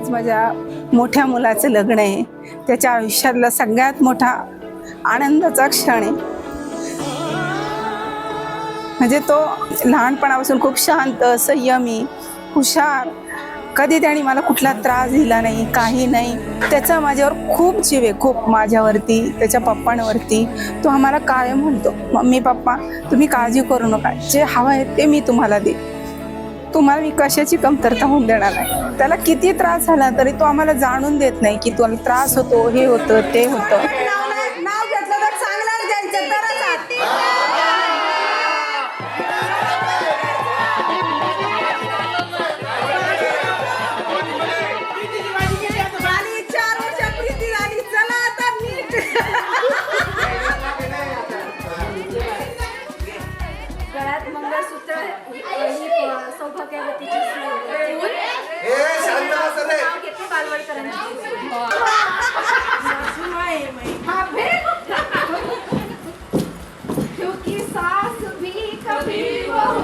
आज माझ्या मोठ्या मुलाचं लग्न आहे. त्याच्या आयुष्यातला सगळ्यात मोठा आनंदाचा क्षण आहे. म्हणजे तो लहानपणापासून खूप शांत, संयमी, हुशार, कधी त्याने मला कुठला त्रास दिला नाही, काही नाही. त्याचा माझ्यावर खूप जीव आहे, खूप माझ्यावरती, त्याच्या पप्पांवरती. तो आम्हाला कायम म्हणतो, मम्मी पप्पा तुम्ही काळजी करू नका, जे हवं आहे ते मी तुम्हाला दे, तुम्हाला मी कशाची कमतरता होऊन देणार नाही. त्याला किती त्रास झाला तरी तो आम्हाला जाणून देत नाही की तुला त्रास होतो, हे होतं, ते होतं. नाव घेतलं तर चांगलं द्यायचं तरच झाली 4 वर्ष प्रीती झाली. चला आता नीट गळ्यात मंगळसूत्र सौभाग्यवतीची नाव घेते बालवडकरांची. क्योंकि सास भी कभी बहू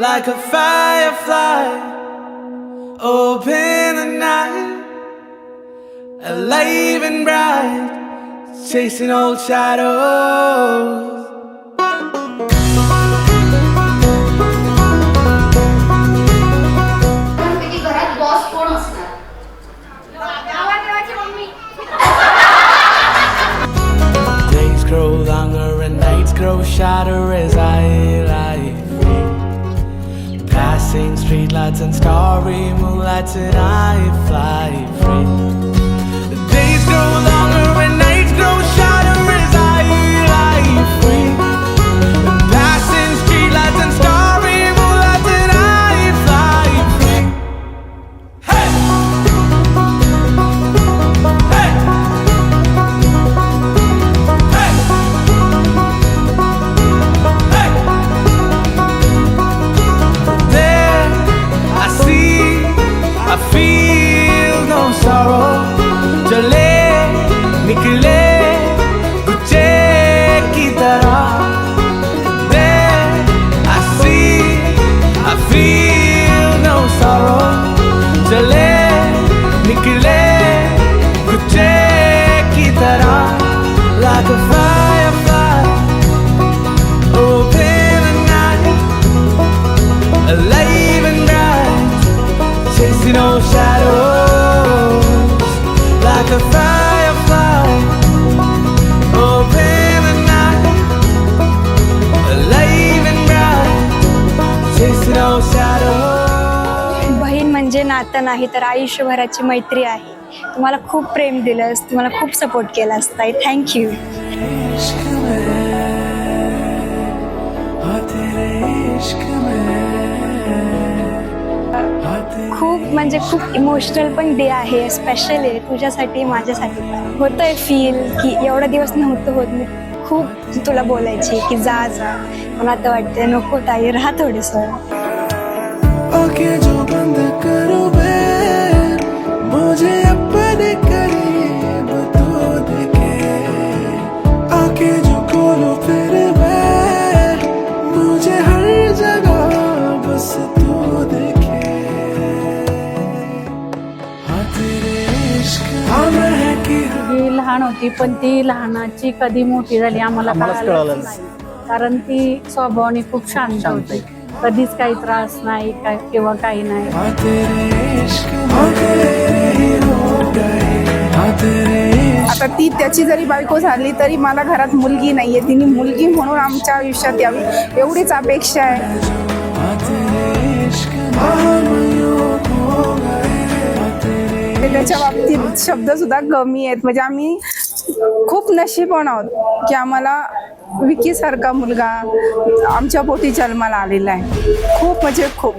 like a firefly, open at night, alive and bright, chasing old shadows. Ganpati घरात बॉस कोण असणार? Days grow longer and nights grow shorter as I lie free. Passing streetlights and starry moonlights and I fly free. The days grow longer and nights grow shorter as I lie free. Passing streetlights and starry moonlights and I fly free. Hey! Hey! Hey! Hey! There I see, I feel no sorrow. चले निकले गुच्छे की तरह. There I see, I feel no sorrow. चले निकले गुच्छे की तरह. Like a firefly, open at night, alive and bright, chasing old shadows. Like a firefly, open at night, alive and bright, chasing old shadows. बहीण म्हणजे नातं नाही तर आयुष्यभराची मैत्री आहे. तुम्हाला खूप प्रेम दिलंस, तुम्हाला खूप सपोर्ट केलास ताई. थँक्यू. इश्क में, हाँ तेरे इश्क में, हाँ तेरे खूप म्हणजे खूप इमोशनल पण डे आहे, स्पेशल आहे तुझ्यासाठी, माझ्यासाठी पण. होतंय फील की एवढा दिवस नव्हतं होत. मी खूप तुला बोलायची की जा जा, पण आता वाटते नको ताई, राहा थोडंसं. आंखें जो बंद करो बे, मुझे अपने करीब तो देखे. आंखें जो खोलो फिर मैं, मुझे हर जगह बस तू देखे. हाँ तेरे इश्क में की ती लहान होती पण ती लहानाची कधी मोठी झाली आम्हाला कळालं नाही. कारण ती स्वभावाने खूप शांत होती, कधीच काही त्रास नाही काय किंवा काही नाही. हाँ तेरे इश्क में हो गए, हाँ तेरे आता ती त्याची जरी बायको झाली तरी मला घरात मुलगी नाहीये. तिने मुलगी म्हणून आमच्या आयुष्यात यावी एवढीच अपेक्षा आहे. तेरे इश्क में यूं खो गए तेरे त्याच्या बाबतीत शब्द सुद्धा कमी आहेत. म्हणजे आम्ही खूप नशीबवान आहोत की आम्हाला विकी सारखा मुलगा आमच्या पोटी जन्माला आलेला आहे. खूप म्हणजे खूप.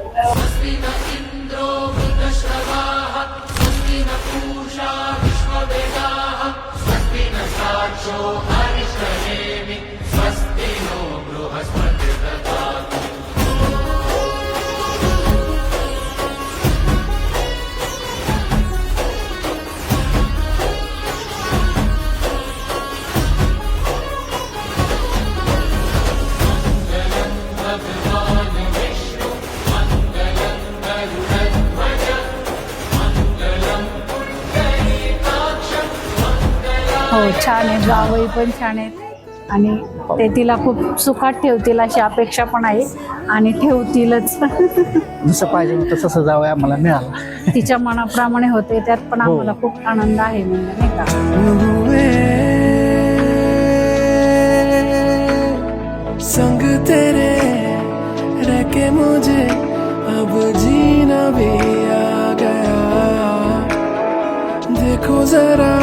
हो छान आहे, जावई पण छान आहेत आणि ते तिला खूप सुखात ठेवतील अशी अपेक्षा पण आहे आणि ठेवतीलच. जसं पाहिजे होतं तसं जावं आम्हाला मिळालं. तिच्या मनाप्रमाणे होते त्यात पण आम्हाला खूप आनंद आहे म्हणजे नाही का. हुए संग तेरे रह के मुझे अब जीना भी आ गया. देखो जरा